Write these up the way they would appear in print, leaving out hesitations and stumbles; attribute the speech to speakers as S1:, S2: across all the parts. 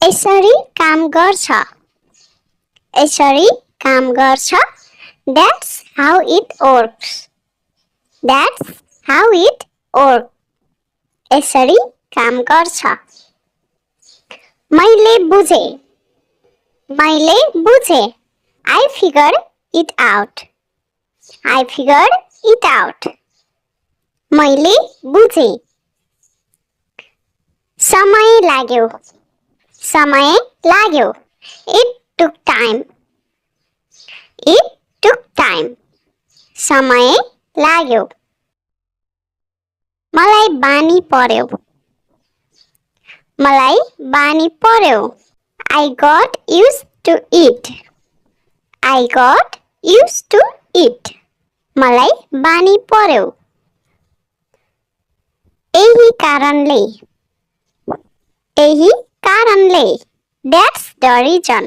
S1: यसरी काम गर्छ यसरी काम गर्छ That's how it works That's how it works यसरी काम गर्छ मैले बुझे I figured it out I figured it out मैले बुझे समय लाग्यो It took time समय लाग्यो मलाई बानी पर्यो I got used to it मलाई बानी पर्यो यही कारणले That's the reason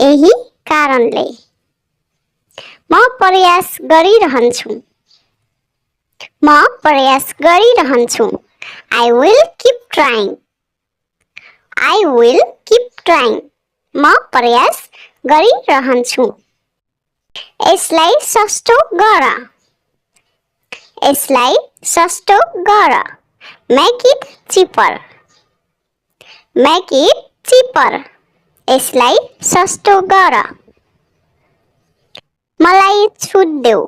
S1: यही कारणले म प्रयास गरिरहन्छु I will keep trying म प्रयास गरिरहन्छु यसलाई सस्तो गर Make it cheaper यसलाई सस्तो गर मलाई छुट देऊ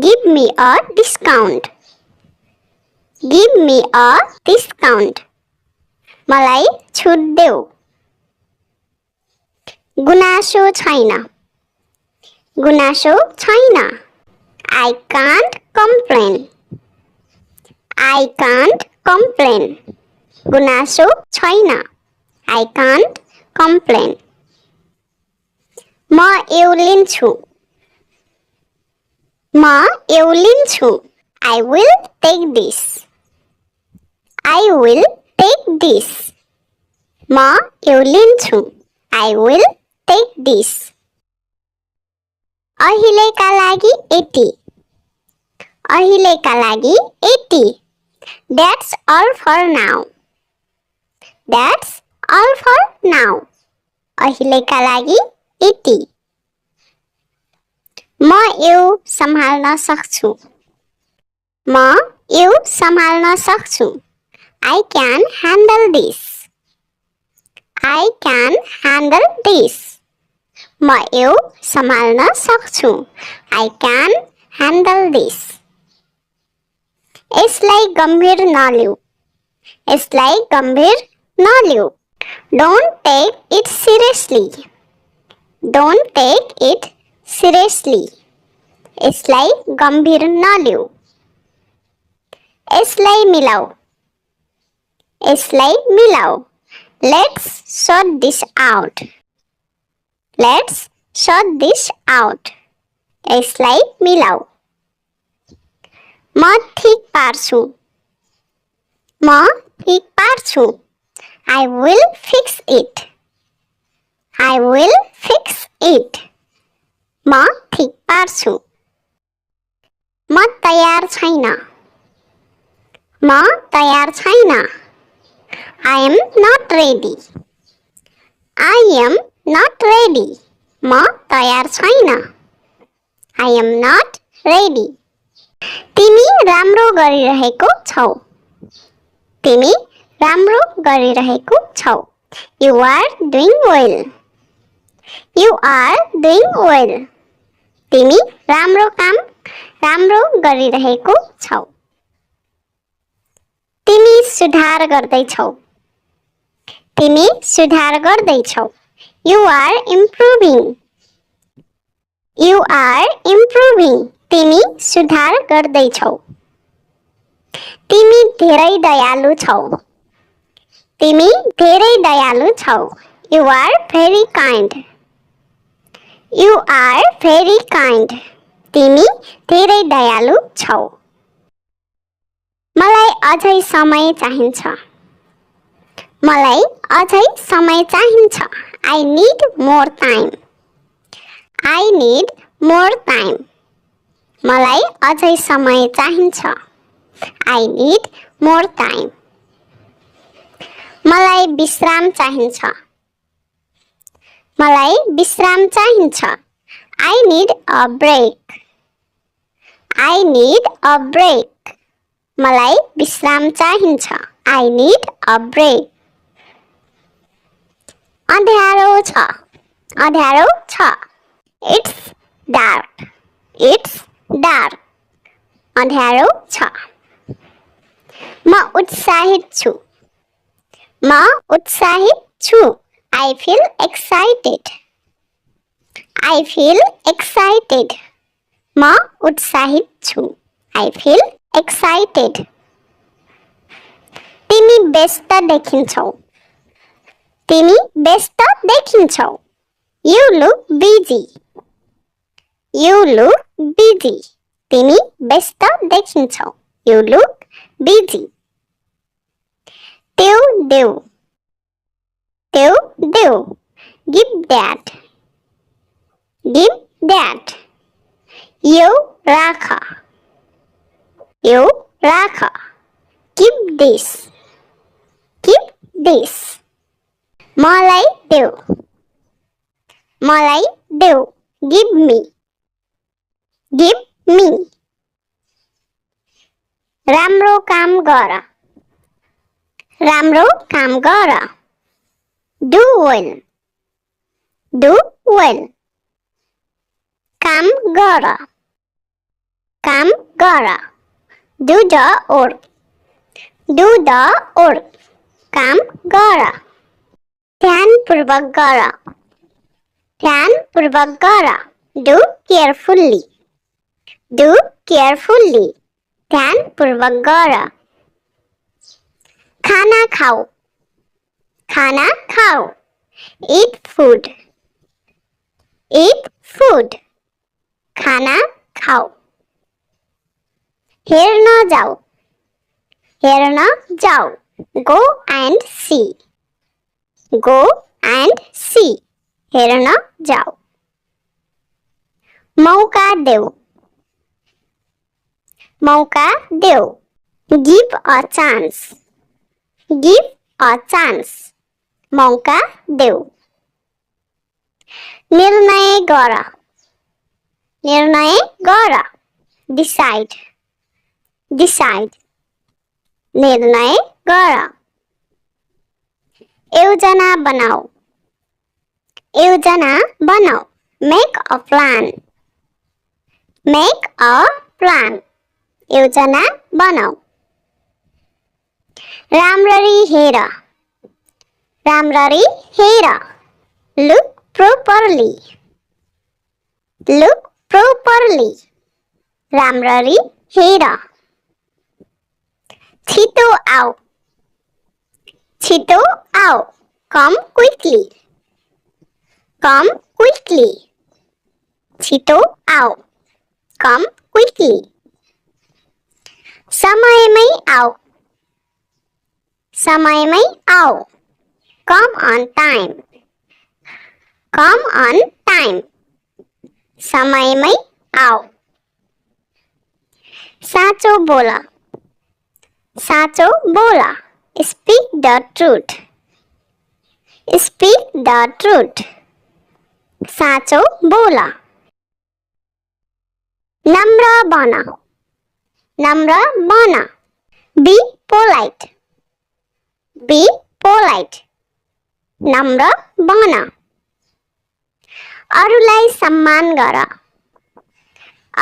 S1: Give me a discount मलाई छुट देऊ गुनासो छैन I can't complain गुनासो छैन I can't complain म एउलिन्छु I will take this म एउलिन्छु I will take this अहिलेका लागि That's all for now अहिलेका लागि यति म यो सम्हाल्न सक्छु I can handle this म यो सम्हाल्न सक्छु I can handle this यसलाई गम्भीर नलिऊ Don't take it seriously यसलाई गम्भीर नलिऊ यसलाई मिलाऊ Let's sort this out यसलाई मिलाऊ म ठीक पार्छु I will fix it म ठीक पार्छु म तयार छैन I am not ready म तयार छैन I am not ready तिमी राम्रो गरिरहेको छौ You are doing well तिमी राम्रो गरिरहेको छौ तिमी सुधार गर्दैछौ You are improving तिमी सुधार गर्दैछौ तिमी धेरै दयालु छौ You are very kind तिमी धेरै दयालु छौ मलाई अझै समय चाहिन्छ I need more time मलाई अझै समय चाहिन्छ. I need more time. मलाई विश्राम चाहिन्छ. मलाई विश्राम चाहिन्छ. I need a break. I need a break. मलाई विश्राम चाहिन्छ. I need a break. अँध्यारो छ. अँध्यारो छ. It's dark. It's dark. अँध्यारो छ. म उत्साहित छु. म उत्साहित छु. I feel excited. I feel excited. म उत्साहित छु. I feel excited. तिमी व्यस्त देखिन्छौ. तिमी व्यस्त देखिन्छौ. You look busy. You look busy. तिमी व्यस्त देखिन्छौ. You look busy. देऊ देऊ. देऊ देऊ. Give that. Give that. यो राख. यो राख. Give this. Give this. मलाई देऊ. मलाई देऊ. Give me. Give me. राम्रो काम गर. राम्रो काम गर. Do well. Do well. काम गर. काम गर. Do the work. Do the work. काम गर. ध्यानपूर्वक गर. ध्यानपूर्वक गर. Do carefully. Do carefully. ध्यानपूर्वक गर. खाना खाऊ. खाना खाऊ. Eat food. Eat food. खाना खाऊ. हेर्न जाऊ. हेर्न जाऊ. Go and see. Go and see. हेर्न जाऊ. मौका देऊ. मौका देऊ. Give a chance. Give a chance. मौका देऊ. निर्णय गर. निर्णय गर. Decide. Decide. निर्णय गर. योजना बनाऊ. योजना बनाऊ. Make a plan. Make a plan. योजना बनाऊ. राम्ररी हेर. राम्ररी हेर. Look properly. Look properly. राम्ररी हेर. छिटो आऊ. छिटो आऊ. Come quickly. Come quickly. छिटो आऊ. Come quickly. समयमै आऊ. समयमै आऊ. Come on time. Come on time. समयमै आऊ. साँचो बोल. साँचो बोल. Speak the truth. Speak the truth. साँचो बोल. नम्र बन. नम्र बन. Be polite. Be polite. नम्र बन. अरूलाई सम्मान गर.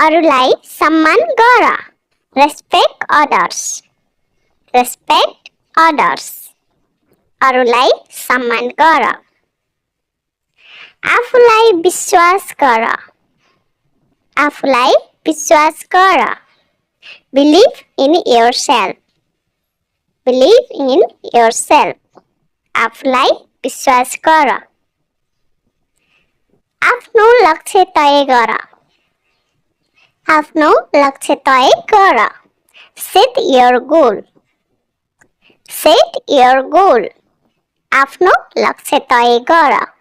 S1: अरूलाई सम्मान गर. Respect others. Respect others. अरूलाई सम्मान गर. आफूलाई विश्वास गर. आफूलाई विश्वास गर. Believe in yourself. Believe in yourself. आफूलाई विश्वास गर. आफ्नो लक्ष्य तय गर. आफ्नो लक्ष्य तय गर. Set your goal. Set your goal. आफ्नो लक्ष्य तय गर.